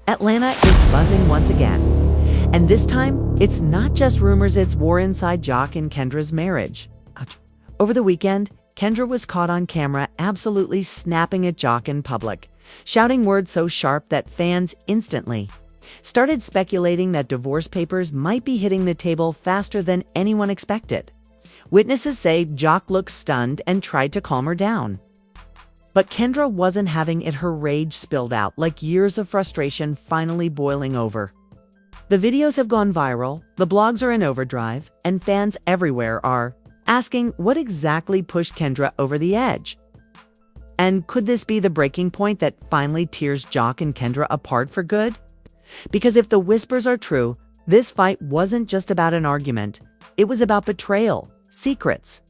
Atlanta is buzzing once again. And this time, it's not just rumors, it's war inside Jock and Kendra's marriage. Ouch. Over the weekend, Kendra was caught on camera absolutely snapping at Jock in public, shouting words so sharp that fans instantly started speculating that divorce papers might be hitting the table faster than anyone expected. Witnesses say Jock looked stunned and tried to calm her down. But Kendra wasn't having it. Her rage spilled out, like years of frustration finally boiling over. The videos have gone viral, the blogs are in overdrive, and fans everywhere are asking what exactly pushed Kendra over the edge. And could this be the breaking point that finally tears Jock and Kendra apart for good? Because if the whispers are true, this fight wasn't just about an argument. It was about betrayal, secrets,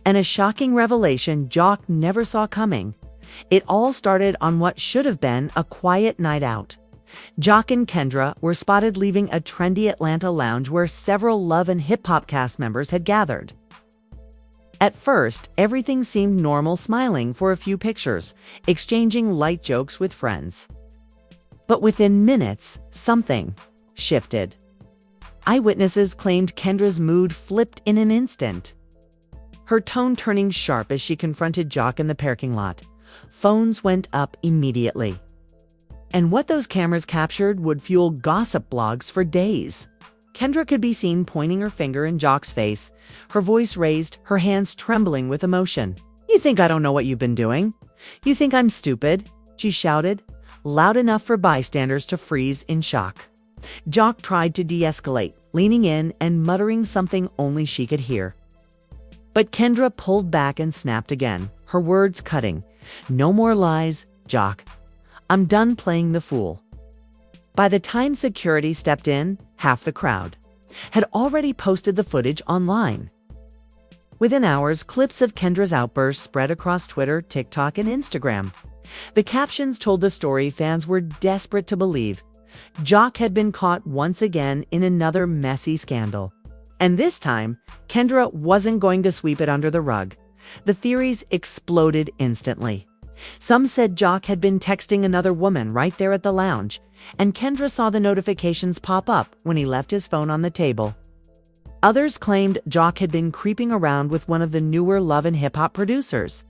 and a shocking revelation Jock never saw coming. It all started on what should have been a quiet night out. Jock and Kendra were spotted leaving a trendy Atlanta lounge where several Love and Hip Hop cast members had gathered. At first, everything seemed normal, smiling for a few pictures, exchanging light jokes with friends. But within minutes, something shifted. Eyewitnesses claimed Kendra's mood flipped in an instant, her tone turning sharp as she confronted Jock in the parking lot. Phones went up immediately. And what those cameras captured would fuel gossip blogs for days. Kendra could be seen pointing her finger in Jock's face, her voice raised, her hands trembling with emotion. "You think I don't know what you've been doing? You think I'm stupid?" she shouted, loud enough for bystanders to freeze in shock. Jock tried to de-escalate, leaning in and muttering something only she could hear. But Kendra pulled back and snapped again, her words cutting. "No more lies, Jock. I'm done playing the fool." By the time security stepped in, half the crowd had already posted the footage online. Within hours, clips of Kendra's outburst spread across Twitter, TikTok, and Instagram. The captions told the story fans were desperate to believe. Jock had been caught once again in another messy scandal. And this time, Kendra wasn't going to sweep it under the rug. The theories exploded instantly. Some said Jock had been texting another woman right there at the lounge, and Kendra saw the notifications pop up when he left his phone on the table. Others claimed Jock had been creeping around with one of the newer Love and Hip Hop producers,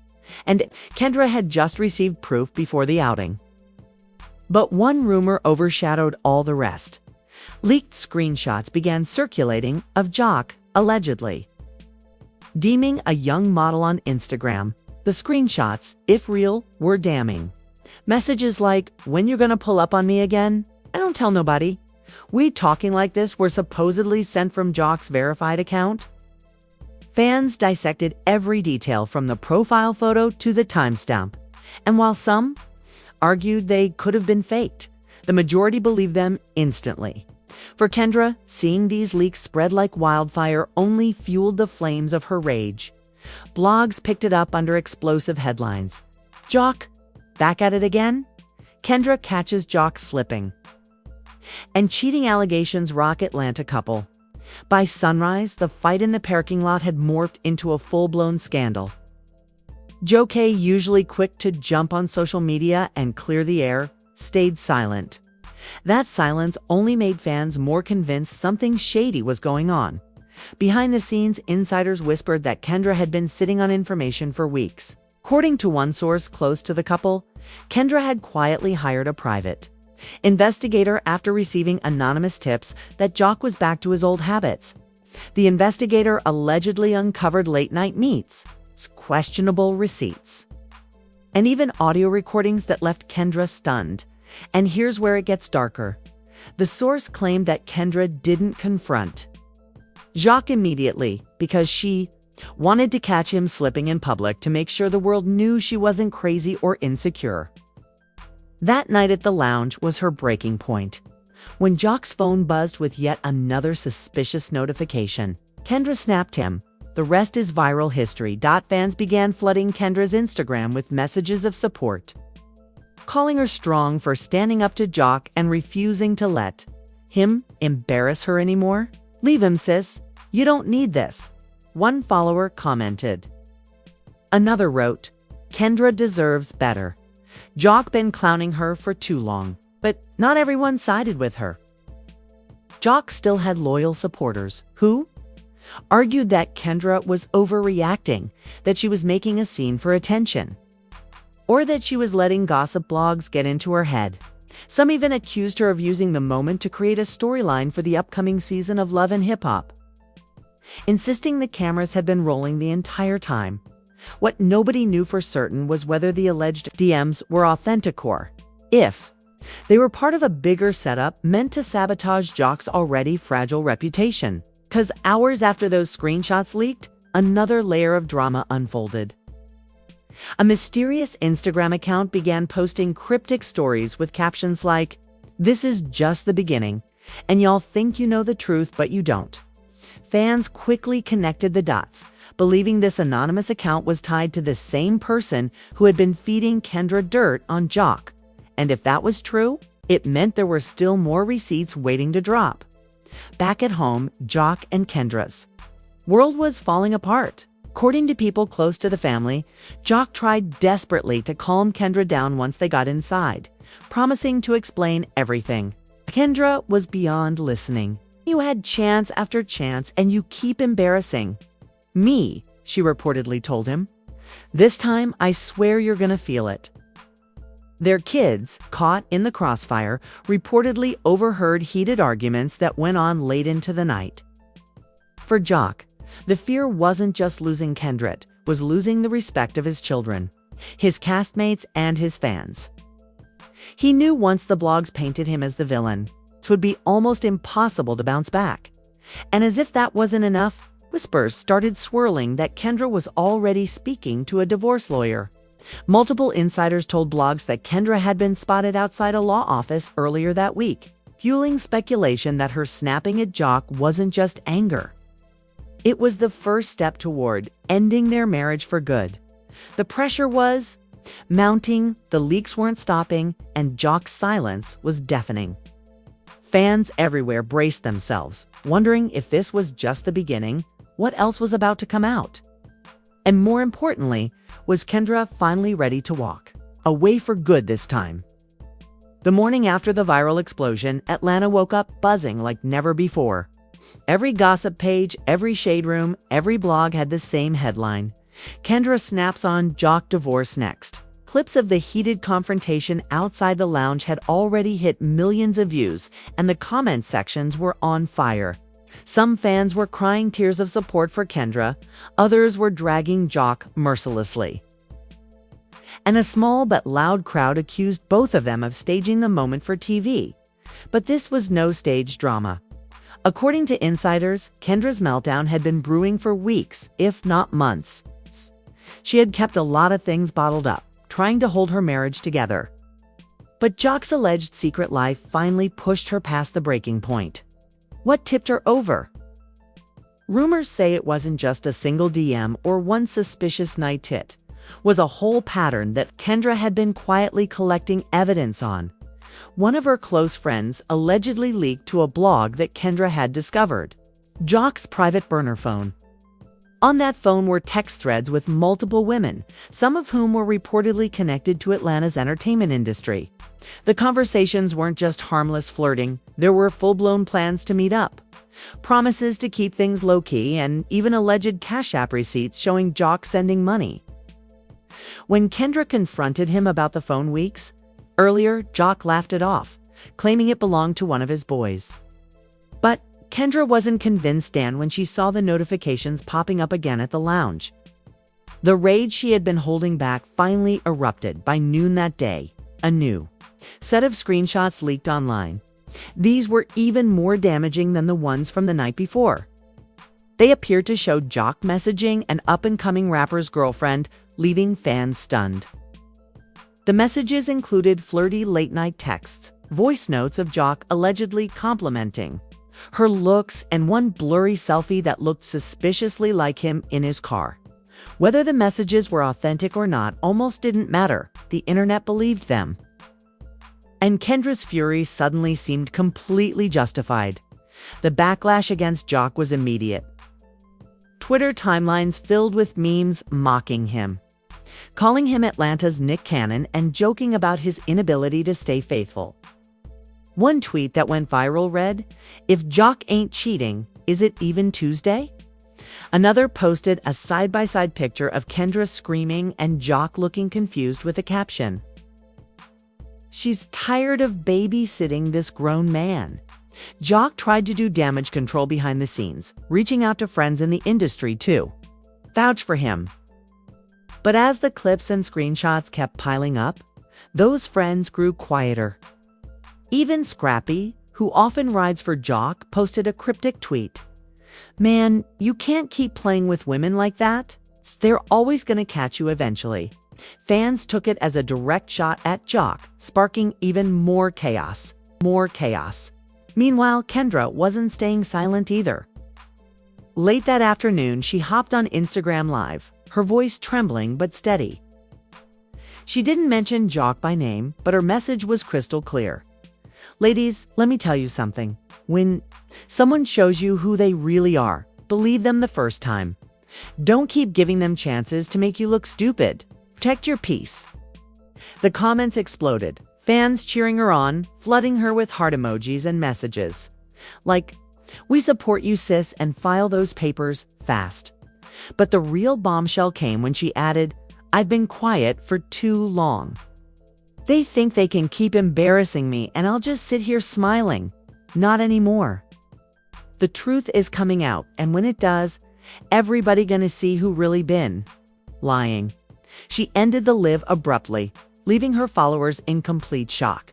and Kendra had just received proof before the outing. But one rumor overshadowed all the rest. Leaked screenshots began circulating of Jock, allegedly deeming a young model on Instagram. The screenshots, if real, were damning. Messages like, "When you're gonna pull up on me again? I don't tell nobody." "We talking like this" were supposedly sent from Jock's verified account. Fans dissected every detail from the profile photo to the timestamp. And while some argued they could have been faked, the majority believed them instantly. For Kendra, seeing these leaks spread like wildfire only fueled the flames of her rage. Blogs picked it up under explosive headlines. "Jock, back at it again?" "Kendra catches Jock slipping." And "cheating allegations rock Atlanta couple." By sunrise, the fight in the parking lot had morphed into a full-blown scandal. Jock, usually quick to jump on social media and clear the air, stayed silent. That silence only made fans more convinced something shady was going on. Behind the scenes, insiders whispered that Kendra had been sitting on information for weeks. According to one source close to the couple, Kendra had quietly hired a private investigator after receiving anonymous tips that Jock was back to his old habits. The investigator allegedly uncovered late-night meets, questionable receipts, and even audio recordings that left Kendra stunned. And here's where it gets darker. The source claimed that Kendra didn't confront Jock immediately because she wanted to catch him slipping in public to make sure the world knew she wasn't crazy or insecure. That night at the lounge was her breaking point. When Jock's phone buzzed with yet another suspicious notification, Kendra snapped him. The rest is viral history. Fans began flooding Kendra's Instagram with messages of support, calling her strong for standing up to Jock and refusing to let him embarrass her anymore. "Leave him, sis. You don't need this," one follower commented. Another wrote, "Kendra deserves better. Jock been clowning her for too long." But not everyone sided with her. Jock still had loyal supporters who argued that Kendra was overreacting, that she was making a scene for attention, or that she was letting gossip blogs get into her head. Some even accused her of using the moment to create a storyline for the upcoming season of Love and Hip Hop, insisting the cameras had been rolling the entire time. What nobody knew for certain was whether the alleged DMs were authentic or if they were part of a bigger setup meant to sabotage Jock's already fragile reputation. Because hours after those screenshots leaked, another layer of drama unfolded. A mysterious Instagram account began posting cryptic stories with captions like, "This is just the beginning, and y'all think you know the truth, but you don't." Fans quickly connected the dots, believing this anonymous account was tied to the same person who had been feeding Kendra dirt on Jock. And if that was true, it meant there were still more receipts waiting to drop. Back at home, Jock and Kendra's world was falling apart. According to people close to the family, Jock tried desperately to calm Kendra down once they got inside, promising to explain everything. Kendra was beyond listening. "You had chance after chance, and you keep embarrassing me," she reportedly told him. "This time, I swear you're gonna feel it." Their kids, caught in the crossfire, reportedly overheard heated arguments that went on late into the night. For Jock, the fear wasn't just losing Kendra, it was losing the respect of his children, his castmates, and his fans. He knew once the blogs painted him as the villain, it would be almost impossible to bounce back. And as if that wasn't enough, whispers started swirling that Kendra was already speaking to a divorce lawyer. Multiple insiders told blogs that Kendra had been spotted outside a law office earlier that week, fueling speculation that her snapping at Jock wasn't just anger. It was the first step toward ending their marriage for good. The pressure was mounting, the leaks weren't stopping, and Jock's silence was deafening. Fans everywhere braced themselves, wondering if this was just the beginning, what else was about to come out? And more importantly, was Kendra finally ready to walk away for good this time? The morning after the viral explosion, Atlanta woke up buzzing like never before. Every gossip page, every shade room, every blog had the same headline: Kendra snaps on Jock divorce next. Clips of the heated confrontation outside the lounge had already hit millions of views, and the comment sections were on fire. Some fans were crying tears of support for Kendra, others were dragging Jock mercilessly. And a small but loud crowd accused both of them of staging the moment for TV. But this was no staged drama. According to insiders, Kendra's meltdown had been brewing for weeks, if not months. She had kept a lot of things bottled up, trying to hold her marriage together. But Jock's alleged secret life finally pushed her past the breaking point. What tipped her over? Rumors say it wasn't just a single DM or one suspicious night it was a whole pattern that Kendra had been quietly collecting evidence on. One of her close friends allegedly leaked to a blog that Kendra had discovered Jock's private burner phone. On that phone were text threads with multiple women, some of whom were reportedly connected to Atlanta's entertainment industry. The conversations weren't just harmless flirting, there were full-blown plans to meet up, promises to keep things low-key, and even alleged Cash App receipts showing Jock sending money. When Kendra confronted him about the phone weeks earlier, Jock laughed it off, claiming it belonged to one of his boys. But Kendra wasn't convinced when she saw the notifications popping up again at the lounge. The rage she had been holding back finally erupted by noon that day. A new set of screenshots leaked online. These were even more damaging than the ones from the night before. They appeared to show Jock messaging an up-and-coming rapper's girlfriend, leaving fans stunned. The messages included flirty late-night texts, voice notes of Jock allegedly complimenting her looks, and one blurry selfie that looked suspiciously like him in his car. Whether the messages were authentic or not almost didn't matter. The internet believed them. And Kendra's fury suddenly seemed completely justified. The backlash against Jock was immediate. Twitter timelines filled with memes mocking him, calling him Atlanta's Nick Cannon, and joking about his inability to stay faithful. One tweet that went viral read, "If Jock ain't cheating, is it even Tuesday?" Another posted a side-by-side picture of Kendra screaming and Jock looking confused with a caption, "She's tired of babysitting this grown man." Jock tried to do damage control behind the scenes, reaching out to friends in the industry too. Vouch for him. But as the clips and screenshots kept piling up, those friends grew quieter. Even Scrappy, who often rides for Jock, posted a cryptic tweet. "Man, you can't keep playing with women like that. They're always gonna catch you eventually." Fans took it as a direct shot at Jock, sparking even more chaos. Meanwhile, Kendra wasn't staying silent either. Late that afternoon, she hopped on Instagram Live, her voice trembling but steady. She didn't mention Jock by name, but her message was crystal clear. "Ladies, let me tell you something. When someone shows you who they really are, believe them the first time. Don't keep giving them chances to make you look stupid. Protect your peace." The comments exploded, fans cheering her on, flooding her with heart emojis and messages. Like, "We support you, sis, and file those papers fast." But the real bombshell came when she added, "I've been quiet for too long. They think they can keep embarrassing me and I'll just sit here smiling. Not anymore." The truth is coming out, and when it does, everybody gonna see who really been lying. She ended the live abruptly, leaving her followers in complete shock.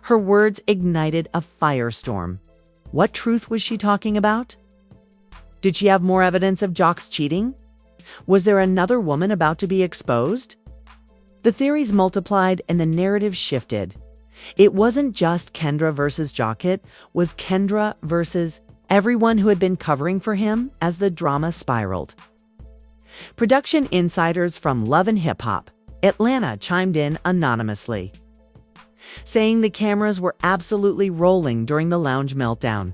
Her words ignited a firestorm. What truth was she talking about? Did she have more evidence of Jock's cheating? Was there another woman about to be exposed? The theories multiplied and the narrative shifted. It wasn't just Kendra versus Jock, it was Kendra versus everyone who had been covering for him as the drama spiraled. Production insiders from Love and Hip Hop Atlanta chimed in anonymously, saying the cameras were absolutely rolling during the lounge meltdown.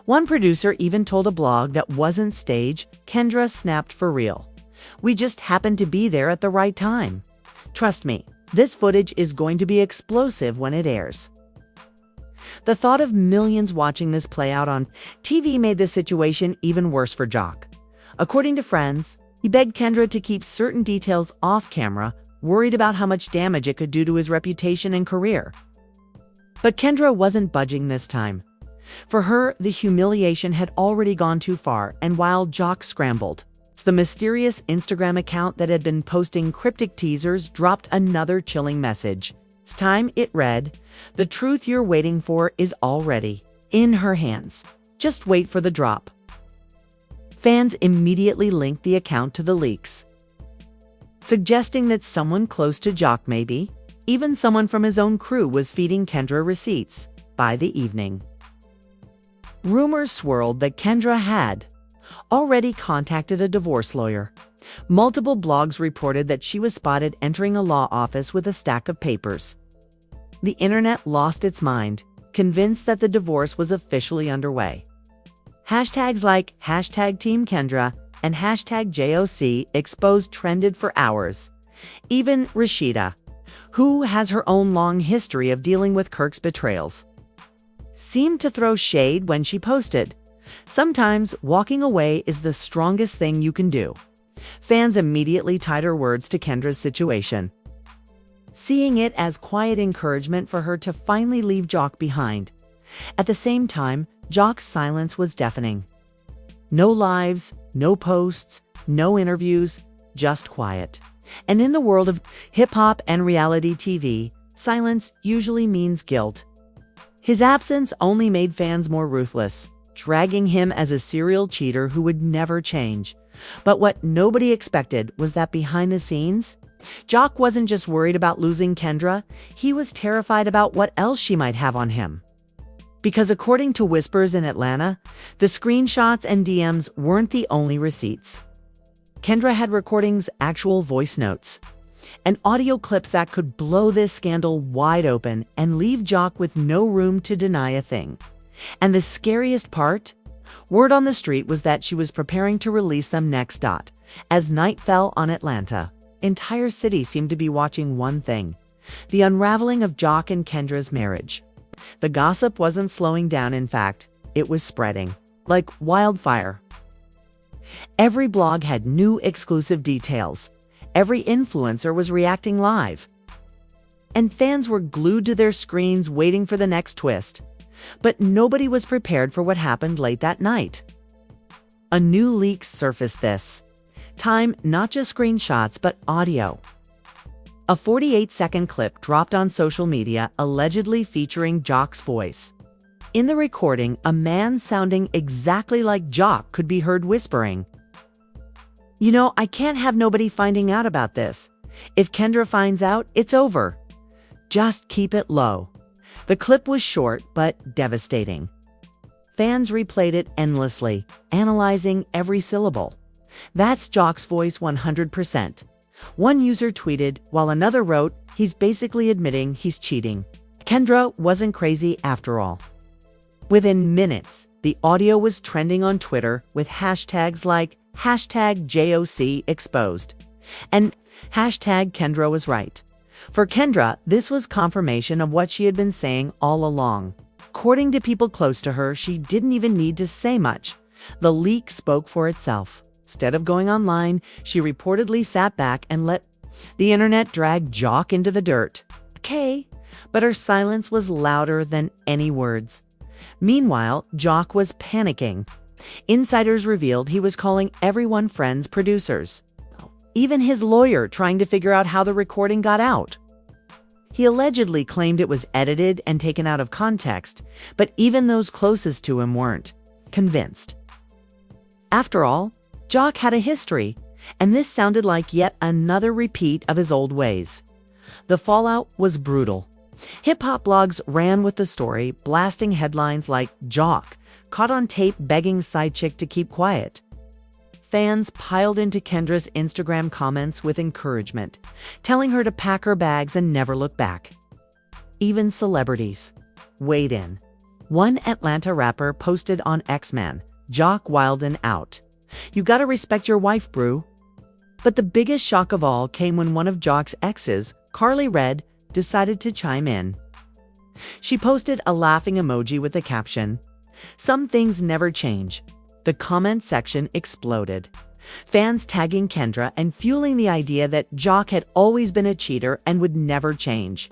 One producer even told a blog that wasn't staged, "Kendra snapped for real. We just happened to be there at the right time. Trust me, this footage is going to be explosive when it airs." The thought of millions watching this play out on TV made the situation even worse for Jock. According to friends, he begged Kendra to keep certain details off camera, worried about how much damage it could do to his reputation and career. But Kendra wasn't budging this time. For her, the humiliation had already gone too far, and while Jock scrambled, the mysterious Instagram account that had been posting cryptic teasers dropped another chilling message. This time it read, "The truth you're waiting for is already in her hands. Just wait for the drop." Fans immediately linked the account to the leaks, suggesting that someone close to Jock, maybe even someone from his own crew, was feeding Kendra receipts. By the evening, rumors swirled that Kendra had already contacted a divorce lawyer. Multiple blogs reported that she was spotted entering a law office with a stack of papers. The internet lost its mind, convinced that the divorce was officially underway. Hashtags like #TeamKendra and #JOC exposed trended for hours. Even Rashida, who has her own long history of dealing with Kirk's betrayals, seemed to throw shade when she posted, "Sometimes walking away is the strongest thing you can do." Fans immediately tied her words to Kendra's situation, seeing it as quiet encouragement for her to finally leave Jock behind. At the same time, Jock's silence was deafening. No lives, no posts, no interviews, just quiet. And in the world of hip-hop and reality TV, silence usually means guilt. His absence only made fans more ruthless, dragging him as a serial cheater who would never change. But what nobody expected was that behind the scenes, Jock wasn't just worried about losing Kendra, he was terrified about what else she might have on him. Because according to whispers in Atlanta, the screenshots and DMs weren't the only receipts. Kendra had recordings, actual voice notes, and audio clips that could blow this scandal wide open and leave Jock with no room to deny a thing. And the scariest part? Word on the street was that she was preparing to release them next. As night fell on Atlanta, entire city seemed to be watching one thing: the unraveling of Jock and Kendra's marriage. The gossip wasn't slowing down, in fact, it was spreading like wildfire. Every blog had new exclusive details. Every influencer was reacting live. And fans were glued to their screens waiting for the next twist. But nobody was prepared for what happened late that night. A new leak surfaced this time, not just screenshots, but audio. A 48-second clip dropped on social media allegedly featuring Jock's voice. In the recording, a man sounding exactly like Jock could be heard whispering, "You know, I can't have nobody finding out about this. If Kendra finds out, it's over. Just keep it low." The clip was short but devastating. Fans replayed it endlessly, analyzing every syllable. "That's Jock's voice 100%. One user tweeted, while another wrote, "He's basically admitting he's cheating." Kendra wasn't crazy after all. Within minutes, the audio was trending on Twitter with hashtags like #JOCExposed and #Kendra was right. For Kendra, this was confirmation of what she had been saying all along. According to people close to her, she didn't even need to say much. The leak spoke for itself. Instead of going online, she reportedly sat back and let the internet drag Jock into the dirt. Okay, but her silence was louder than any words. Meanwhile, Jock was panicking. Insiders revealed he was calling everyone friends producers. Even his lawyer trying to figure out how the recording got out. He allegedly claimed it was edited and taken out of context, but even those closest to him weren't convinced. After all, Jock had a history, and this sounded like yet another repeat of his old ways. The fallout was brutal. Hip-hop blogs ran with the story, blasting headlines like "Jock caught on tape begging side chick to keep quiet." Fans piled into Kendra's Instagram comments with encouragement, telling her to pack her bags and never look back. Even celebrities weighed in. One Atlanta rapper posted on X-Man, "Jock wildin' out. You gotta respect your wife, brew." But the biggest shock of all came when one of Jock's exes, Carly Red, decided to chime in. She posted a laughing emoji with the caption, "Some things never change." The comment section exploded. Fans tagging Kendra and fueling the idea that Jock had always been a cheater and would never change.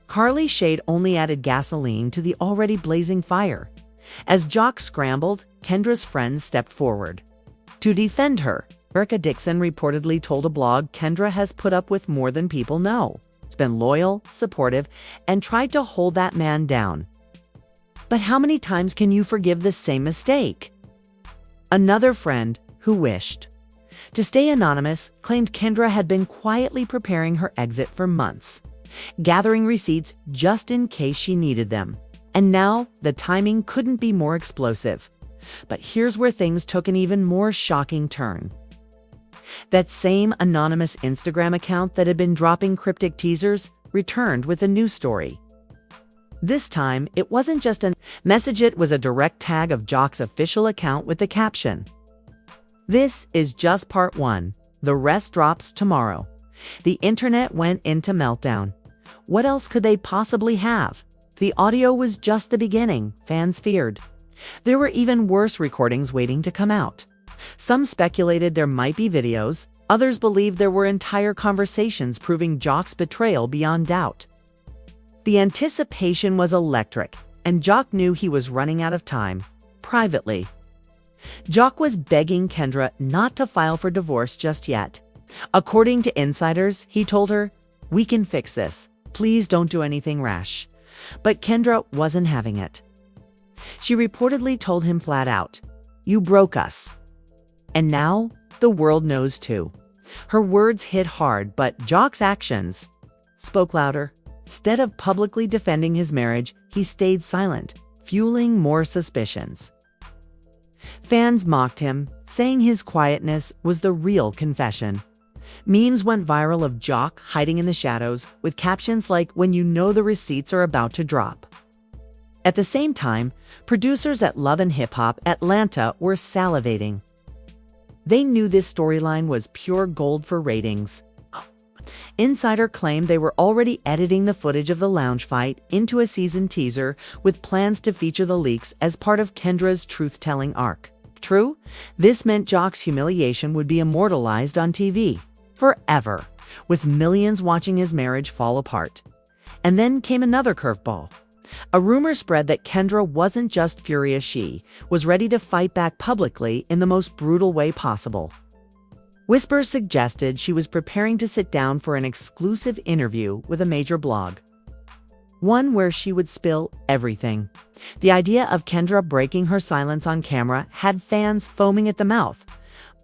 Carly's shade only added gasoline to the already blazing fire. As Jock scrambled, Kendra's friends stepped forward to defend her. Erica Dixon reportedly told a blog Kendra has put up with more than people know. It's been loyal, supportive, and tried to hold that man down. But how many times can you forgive the same mistake? Another friend, who wished to stay anonymous, claimed Kendra had been quietly preparing her exit for months, gathering receipts just in case she needed them. And now, the timing couldn't be more explosive. But here's where things took an even more shocking turn. That same anonymous Instagram account that had been dropping cryptic teasers returned with a new story. This time, it wasn't just a message, it was a direct tag of Jock's official account with the caption, "This is just part 1. The rest drops tomorrow." The internet went into meltdown. What else could they possibly have? The audio was just the beginning, fans feared. There were even worse recordings waiting to come out. Some speculated there might be videos, others believed there were entire conversations proving Jock's betrayal beyond doubt. The anticipation was electric, and Jock knew he was running out of time. Privately, Jock was begging Kendra not to file for divorce just yet. According to insiders, he told her, "We can fix this. Please don't do anything rash." But Kendra wasn't having it. She reportedly told him flat out, "You broke us." And now, the world knows too. Her words hit hard, but Jock's actions spoke louder. Instead of publicly defending his marriage, he stayed silent, fueling more suspicions. Fans mocked him, saying his quietness was the real confession. Memes went viral of Jock hiding in the shadows, with captions like, "When you know the receipts are about to drop." At the same time, producers at Love and Hip Hop Atlanta were salivating. They knew this storyline was pure gold for ratings. Insider claimed they were already editing the footage of the lounge fight into a season teaser with plans to feature the leaks as part of Kendra's truth-telling arc. True, this meant Jock's humiliation would be immortalized on TV forever, with millions watching his marriage fall apart. And then came another curveball. A rumor spread that Kendra wasn't just furious, she was ready to fight back publicly in the most brutal way possible. Whispers suggested she was preparing to sit down for an exclusive interview with a major blog. One where she would spill everything. The idea of Kendra breaking her silence on camera had fans foaming at the mouth.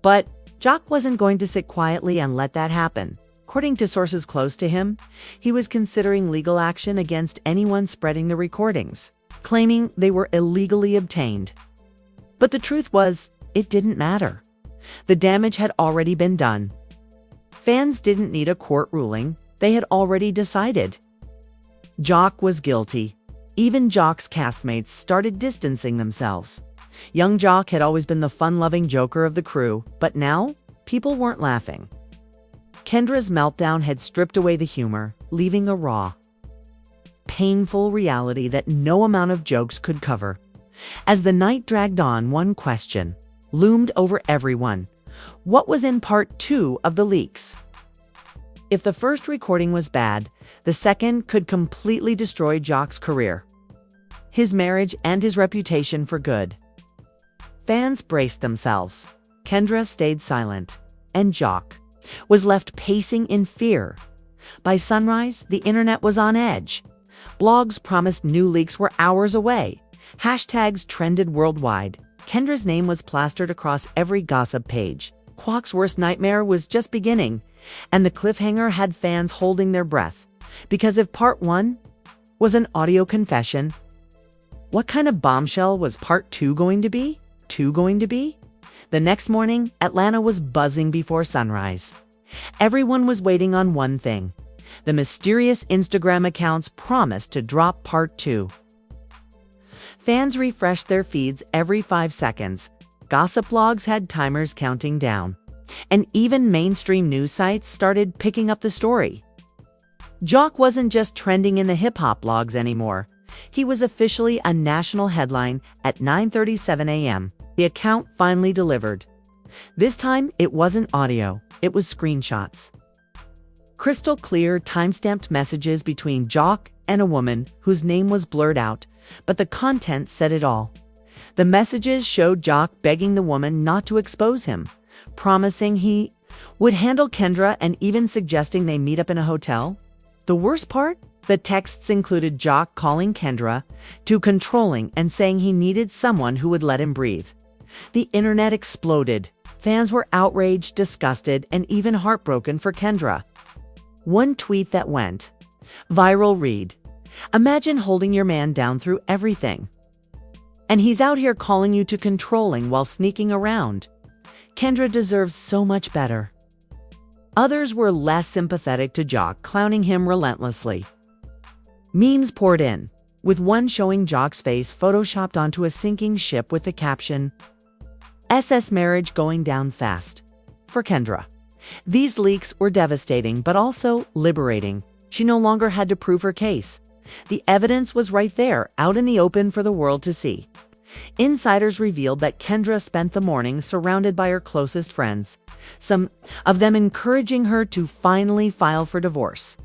But Jock wasn't going to sit quietly and let that happen. According to sources close to him, he was considering legal action against anyone spreading the recordings, claiming they were illegally obtained. But the truth was, it didn't matter. The damage had already been done. Fans didn't need a court ruling. They had already decided. Jock was guilty. Even Jock's castmates started distancing themselves. Young Jock had always been the fun-loving joker of the crew, but now, people weren't laughing. Kendra's meltdown had stripped away the humor, leaving a raw, painful reality that no amount of jokes could cover. As the night dragged on, one question loomed over everyone. What was in part 2 of the leaks? If the first recording was bad, the second could completely destroy Jock's career, his marriage, and his reputation for good. Fans braced themselves. Kendra stayed silent, and Jock was left pacing in fear. By sunrise, the internet was on edge. Blogs promised new leaks were hours away. Hashtags trended worldwide. Kendra's name was plastered across every gossip page. Quack's worst nightmare was just beginning, and the cliffhanger had fans holding their breath. Because if part 1 was an audio confession, what kind of bombshell was part 2 going to be? The next morning, Atlanta was buzzing before sunrise. Everyone was waiting on one thing. The mysterious Instagram accounts promised to drop part 2. Fans refreshed their feeds every 5 seconds. Gossip blogs had timers counting down. And even mainstream news sites started picking up the story. Jock wasn't just trending in the hip-hop blogs anymore. He was officially a national headline at 9:37 a.m. The account finally delivered. This time, it wasn't audio, it was screenshots. Crystal clear, time-stamped messages between Jock and a woman whose name was blurred out, but the content said it all. The messages showed Jock begging the woman not to expose him, promising he would handle Kendra, and even suggesting they meet up in a hotel. The worst part? The texts included Jock calling Kendra too controlling and saying he needed someone who would let him breathe. The internet exploded. Fans were outraged, disgusted, and even heartbroken for Kendra. One tweet that went viral read, "Imagine holding your man down through everything, and he's out here calling you too controlling while sneaking around. Kendra deserves so much better." Others were less sympathetic to Jock, clowning him relentlessly. Memes poured in, with one showing Jock's face photoshopped onto a sinking ship with the caption, "SS marriage going down fast." For Kendra, these leaks were devastating but also liberating. She no longer had to prove her case. The evidence was right there, out in the open for the world to see. Insiders revealed that Kendra spent the morning surrounded by her closest friends, some of them encouraging her to finally file for divorce.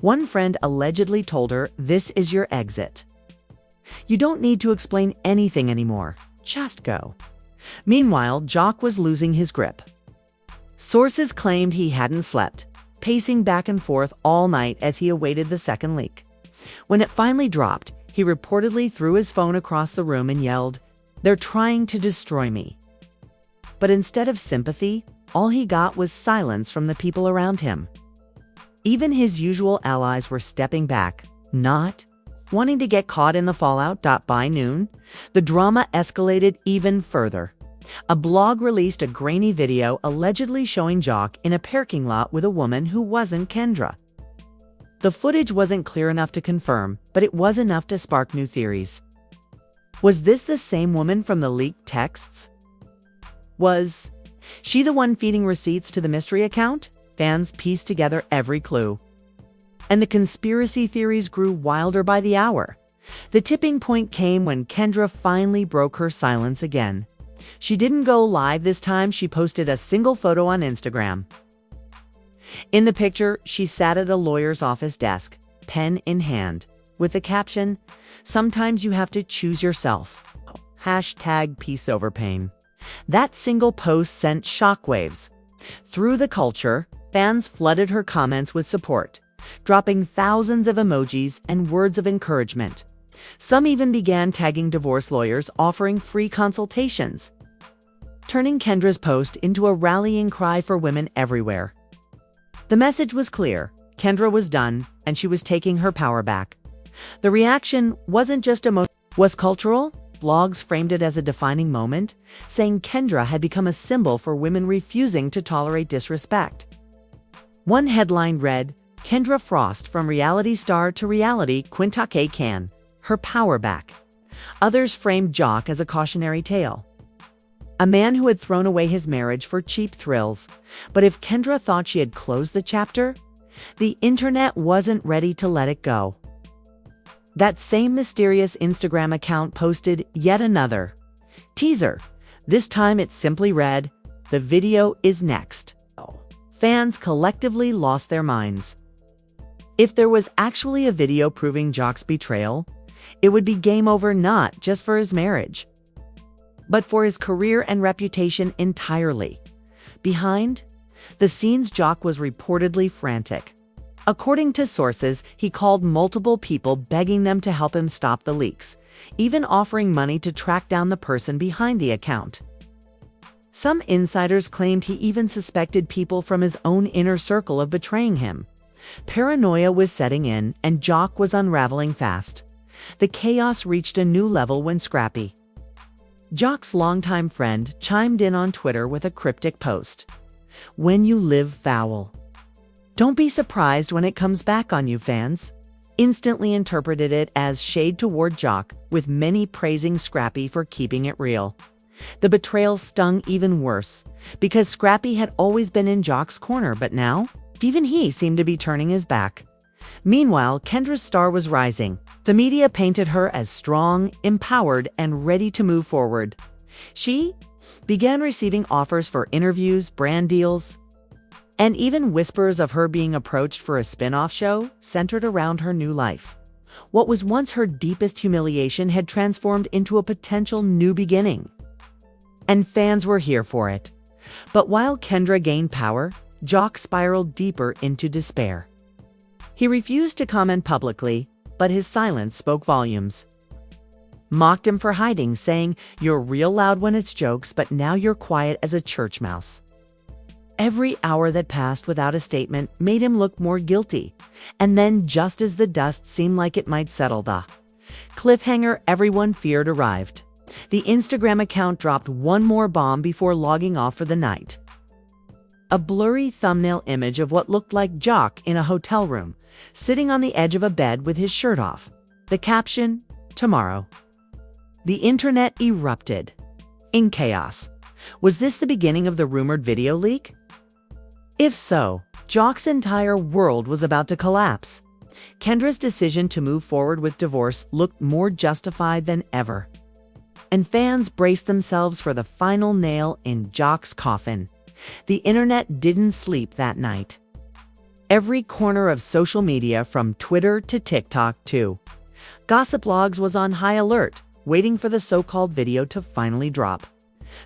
One friend allegedly told her, "This is your exit. You don't need to explain anything anymore. Just go." Meanwhile, Jock was losing his grip. Sources claimed he hadn't slept, pacing back and forth all night as he awaited the second leak. When it finally dropped, he reportedly threw his phone across the room and yelled, "They're trying to destroy me." But instead of sympathy, all he got was silence from the people around him. Even his usual allies were stepping back, not wanting to get caught in the fallout. By noon, the drama escalated even further. A blog released a grainy video allegedly showing Jock in a parking lot with a woman who wasn't Kendra. The footage wasn't clear enough to confirm, but it was enough to spark new theories. Was this the same woman from the leaked texts? Was she the one feeding receipts to the mystery account? Fans pieced together every clue. And the conspiracy theories grew wilder by the hour. The tipping point came when Kendra finally broke her silence again. She didn't go live this time, she posted a single photo on Instagram. In the picture, she sat at a lawyer's office desk, pen in hand, with the caption, "Sometimes you have to choose yourself." #Peace over pain. That single post sent shockwaves. Through the culture, fans flooded her comments with support, dropping thousands of emojis and words of encouragement. Some even began tagging divorce lawyers offering free consultations, turning Kendra's post into a rallying cry for women everywhere. The message was clear. Kendra was done, and she was taking her power back. The reaction wasn't just emotional, was cultural. Blogs framed it as a defining moment, saying Kendra had become a symbol for women refusing to tolerate disrespect. One headline read, "Kendra Frost from reality star to reality Quintake can. Her power back." Others framed Jock as a cautionary tale. A man who had thrown away his marriage for cheap thrills. But if Kendra thought she had closed the chapter, the internet wasn't ready to let it go. That same mysterious Instagram account posted yet another teaser. This time it simply read, "The video is next." Fans collectively lost their minds. If there was actually a video proving Jock's betrayal, it would be game over not just for his marriage, but for his career and reputation entirely. Behind the scenes, Jock was reportedly frantic. According to sources, he called multiple people begging them to help him stop the leaks, even offering money to track down the person behind the account. Some insiders claimed he even suspected people from his own inner circle of betraying him. Paranoia was setting in, and Jock was unraveling fast. The chaos reached a new level when Scrappy, Jock's longtime friend, chimed in on Twitter with a cryptic post. "When you live foul, don't be surprised when it comes back on you." Fans instantly interpreted it as shade toward Jock, with many praising Scrappy for keeping it real. The betrayal stung even worse, because Scrappy had always been in Jock's corner, but now, even he seemed to be turning his back. Meanwhile, Kendra's star was rising. The media painted her as strong, empowered, and ready to move forward. She began receiving offers for interviews, brand deals, and even whispers of her being approached for a spin-off show centered around her new life. What was once her deepest humiliation had transformed into a potential new beginning. And fans were here for it. But while Kendra gained power, Jock spiraled deeper into despair. He refused to comment publicly, but his silence spoke volumes. Mocked him for hiding, saying, "You're real loud when it's jokes, but now you're quiet as a church mouse." Every hour that passed without a statement made him look more guilty. And then, just as the dust seemed like it might settle, the cliffhanger everyone feared arrived. The Instagram account dropped one more bomb before logging off for the night. A blurry thumbnail image of what looked like Jock in a hotel room, sitting on the edge of a bed with his shirt off. The caption, "Tomorrow." The internet erupted in chaos. Was this the beginning of the rumored video leak? If so, Jock's entire world was about to collapse. Kendra's decision to move forward with divorce looked more justified than ever. And fans braced themselves for the final nail in Jock's coffin. The internet didn't sleep that night. Every corner of social media, from Twitter to TikTok to gossip blogs, was on high alert, waiting for the so-called video to finally drop.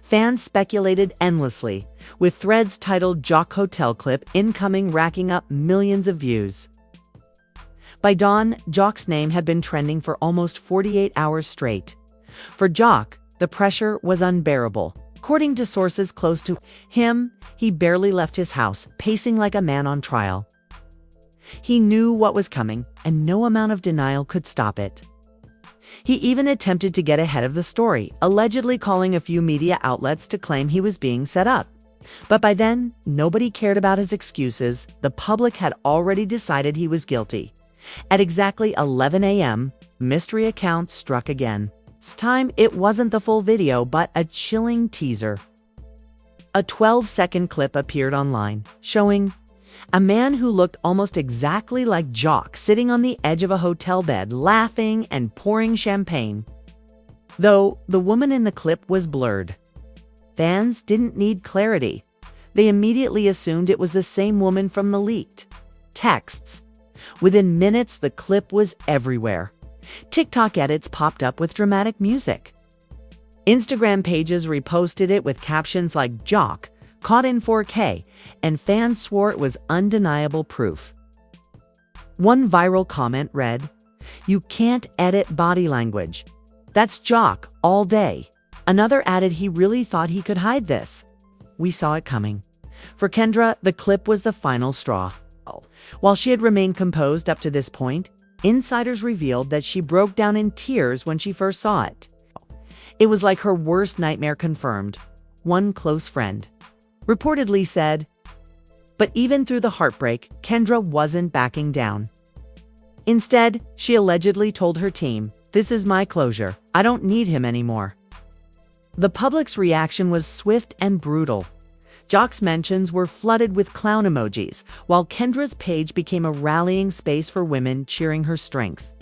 Fans speculated endlessly, with threads titled "Jock Hotel Clip Incoming" racking up millions of views. By dawn, Jock's name had been trending for almost 48 hours straight. For Jock, the pressure was unbearable. According to sources close to him, he barely left his house, pacing like a man on trial. He knew what was coming, and no amount of denial could stop it. He even attempted to get ahead of the story, allegedly calling a few media outlets to claim he was being set up. But by then, nobody cared about his excuses. The public had already decided he was guilty. At exactly 11 a.m., mystery account struck again. This time, it wasn't the full video, but a chilling teaser. A 12-second clip appeared online, showing A man who looked almost exactly like Jock sitting on the edge of a hotel bed, laughing and pouring champagne. Though the woman in the clip was blurred. Fans didn't need clarity. They immediately assumed it was the same woman from the leaked texts. Within minutes, the clip was everywhere. TikTok edits popped up with dramatic music. Instagram pages reposted it with captions like "Jock caught in 4K," and fans swore it was undeniable proof. One viral comment read, "You can't edit body language. That's Jock all day." Another added he really thought he could hide this. We saw it coming. For Kendra, the clip was the final straw. While she had remained composed up to this point, insiders revealed that she broke down in tears when she first saw it. It was like her worst nightmare confirmed, one close friend reportedly said. But even through the heartbreak, Kendra wasn't backing down. Instead, she allegedly told her team, "This is my closure. I don't need him anymore." The public's reaction was swift and brutal. Jock's mentions were flooded with clown emojis, while Kendra's page became a rallying space for women cheering her strength.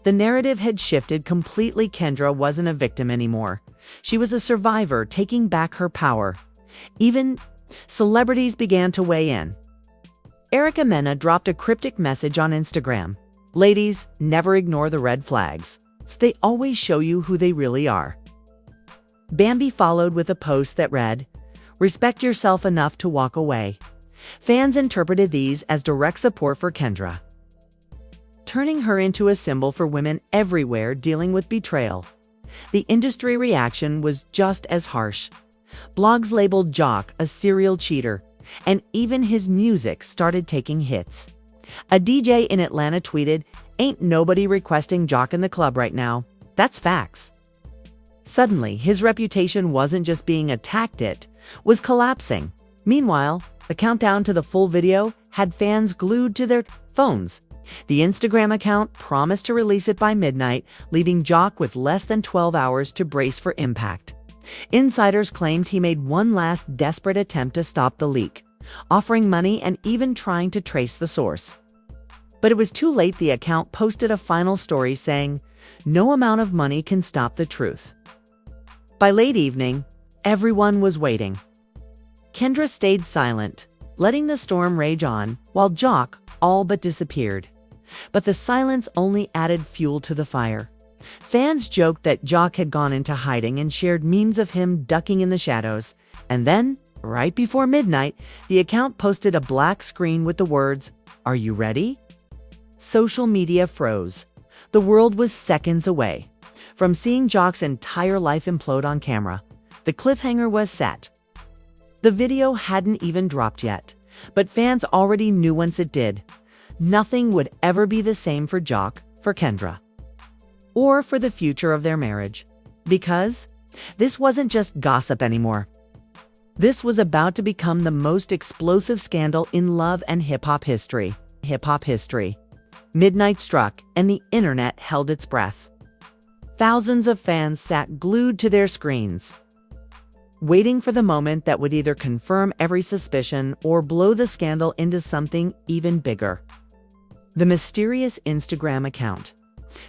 The narrative had shifted completely. Kendra wasn't a victim anymore. She was a survivor taking back her power. Even celebrities began to weigh in. Erica Mena dropped a cryptic message on Instagram. "Ladies, never ignore the red flags. They always show you who they really are." Bambi followed with a post that read, "Respect yourself enough to walk away." Fans interpreted these as direct support for Kendra, turning her into a symbol for women everywhere dealing with betrayal. The industry reaction was just as harsh. Blogs labeled Jock a serial cheater, and even his music started taking hits. A DJ in Atlanta tweeted, "Ain't nobody requesting Jock in the club right now. That's facts." Suddenly, his reputation wasn't just being attacked, it was collapsing. Meanwhile, the countdown to the full video had fans glued to their phones. The Instagram account promised to release it by midnight, leaving Jock with less than 12 hours to brace for impact. Insiders claimed he made one last desperate attempt to stop the leak, offering money and even trying to trace the source. But it was too late. The account posted a final story saying, "No amount of money can stop the truth." By late evening, everyone was waiting. Kendra stayed silent, letting the storm rage on, while Jock all but disappeared. But the silence only added fuel to the fire. Fans joked that Jock had gone into hiding and shared memes of him ducking in the shadows. And then, right before midnight, the account posted a black screen with the words, "Are you ready?" Social media froze. The world was seconds away from seeing Jock's entire life implode on camera. The cliffhanger was set. The video hadn't even dropped yet, but fans already knew once it did, nothing would ever be the same for Jock, for Kendra, or for the future of their marriage. Because this wasn't just gossip anymore. This was about to become the most explosive scandal in love and hip-hop history. Midnight struck, and the internet held its breath. Thousands of fans sat glued to their screens, waiting for the moment that would either confirm every suspicion or blow the scandal into something even bigger. The mysterious Instagram account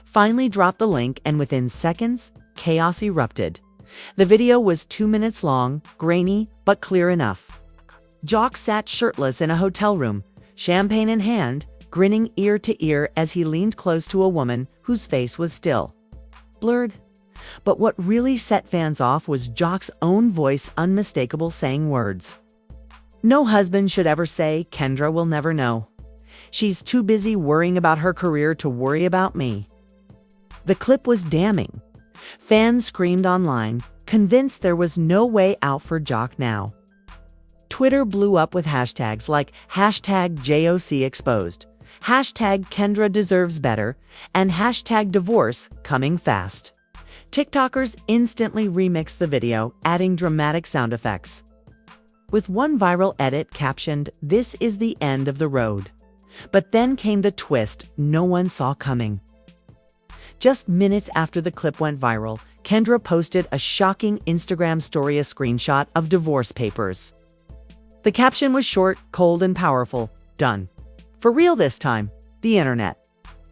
finally dropped the link, and within seconds, chaos erupted. The video was 2 minutes long, grainy, but clear enough. Jock sat shirtless in a hotel room, champagne in hand, grinning ear to ear as he leaned close to a woman whose face was still blurred. But what really set fans off was Jock's own voice, unmistakable, saying words no husband should ever say. "Kendra will never know. She's too busy worrying about her career to worry about me." The clip was damning. Fans screamed online, convinced there was no way out for Jock now. Twitter blew up with hashtags like #JOCExposed, #Kendra deserves better, and #divorce coming fast. TikTokers instantly remixed the video, adding dramatic sound effects, with one viral edit captioned, "This is the end of the road." But then came the twist no one saw coming. Just minutes after the clip went viral, Kendra posted a shocking Instagram story, a screenshot of divorce papers. The caption was short, cold, and powerful. Done. For real this time. The internet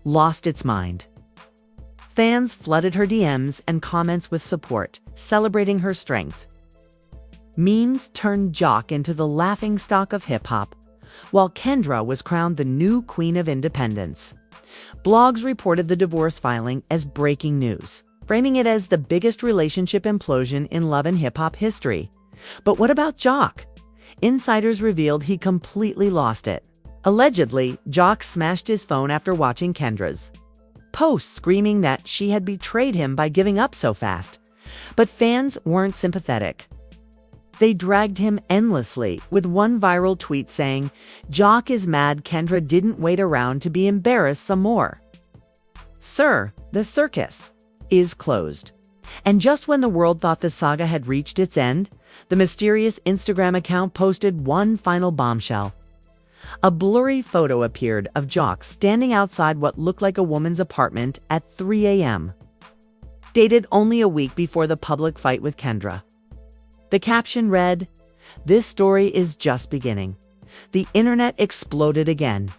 lost its mind. Fans flooded her DMs and comments with support, celebrating her strength. Memes turned Jock into the laughingstock of hip-hop, while Kendra was crowned the new queen of independence. Blogs reported the divorce filing as breaking news, framing it as the biggest relationship implosion in love and hip-hop history. But what about Jock? Insiders revealed he completely lost it. Allegedly, Jock smashed his phone after watching Kendra's post screaming that she had betrayed him by giving up so fast. But fans weren't sympathetic. They dragged him endlessly, with one viral tweet saying, "Jock is mad Kendra didn't wait around to be embarrassed some more." Sir, the circus is closed. And just when the world thought the saga had reached its end, the mysterious Instagram account posted one final bombshell. A blurry photo appeared of Jock standing outside what looked like a woman's apartment at 3 a.m., dated only a week before the public fight with Kendra. The caption read, "This story is just beginning." The internet exploded again.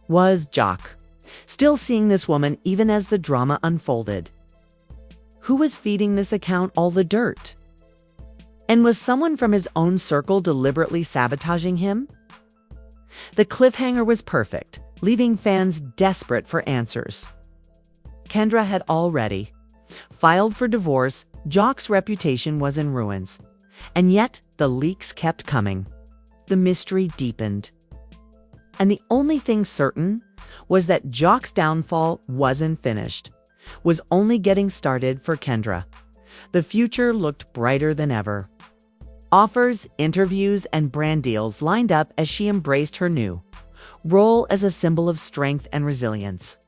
Was Jock still seeing this woman even as the drama unfolded? Who was feeding this account all the dirt? And was someone from his own circle deliberately sabotaging him? The cliffhanger was perfect, leaving fans desperate for answers. Kendra had already filed for divorce. Jock's reputation was in ruins. And yet, the leaks kept coming. The mystery deepened. And the only thing certain was that Jock's downfall wasn't finished, was only getting started for Kendra. The future looked brighter than ever. Offers, interviews, and brand deals lined up as she embraced her new role as a symbol of strength and resilience.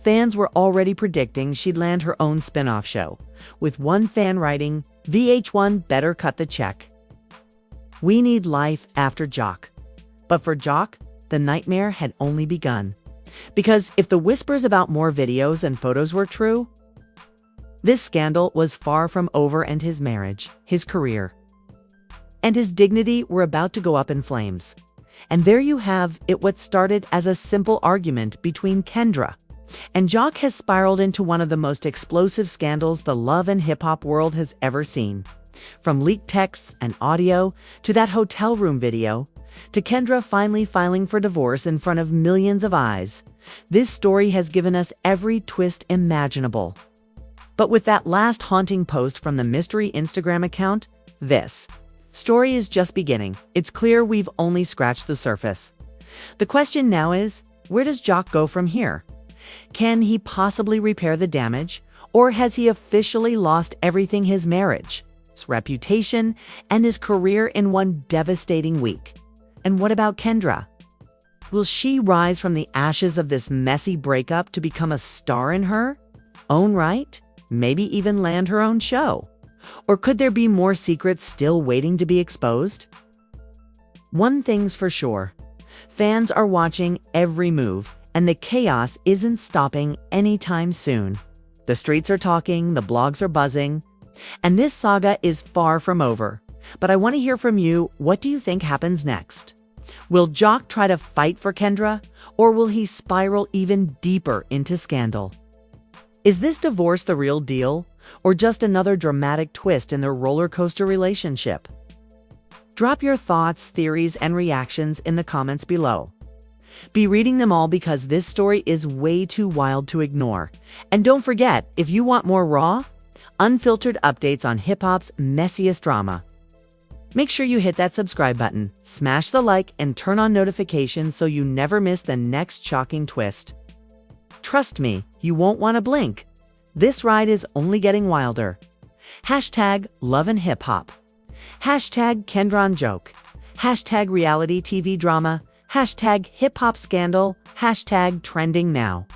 Fans were already predicting she'd land her own spin-off show, with one fan writing, "VH1 better cut the check. We need life after Jock." But for Jock, the nightmare had only begun. Because if the whispers about more videos and photos were true, this scandal was far from over, and his marriage, his career, and his dignity were about to go up in flames. And there you have it. What started as a simple argument between Kendra and Jock has spiraled into one of the most explosive scandals the love and hip-hop world has ever seen. From leaked texts and audio, to that hotel room video, to Kendra finally filing for divorce in front of millions of eyes, this story has given us every twist imaginable. But with that last haunting post from the mystery Instagram account, this story is just beginning. It's clear we've only scratched the surface. The question now is, where does Jock go from here? Can he possibly repair the damage? Or has he officially lost everything: his marriage, his reputation, and his career in one devastating week? And what about Kendra? Will she rise from the ashes of this messy breakup to become a star in her own right? Maybe even land her own show? Or could there be more secrets still waiting to be exposed? One thing's for sure. Fans are watching every move, and the chaos isn't stopping anytime soon. The streets are talking, the blogs are buzzing, and this saga is far from over. But I want to hear from you. What do you think happens next? Will Jock try to fight for Kendra, or will he spiral even deeper into scandal? Is this divorce the real deal, or just another dramatic twist in their roller coaster relationship? Drop your thoughts, theories, and reactions in the comments below. Be reading them all, because this story is way too wild to ignore. And don't forget, if you want more raw, unfiltered updates on hip-hop's messiest drama, make sure you hit that subscribe button, smash the like, and turn on notifications so you never miss the next shocking twist. Trust me, you won't want to blink. This ride is only getting wilder. Hashtag love and hip hop. Hashtag Kendra on joke. Hashtag reality TV drama. Hashtag hip hop scandal. Hashtag trending now.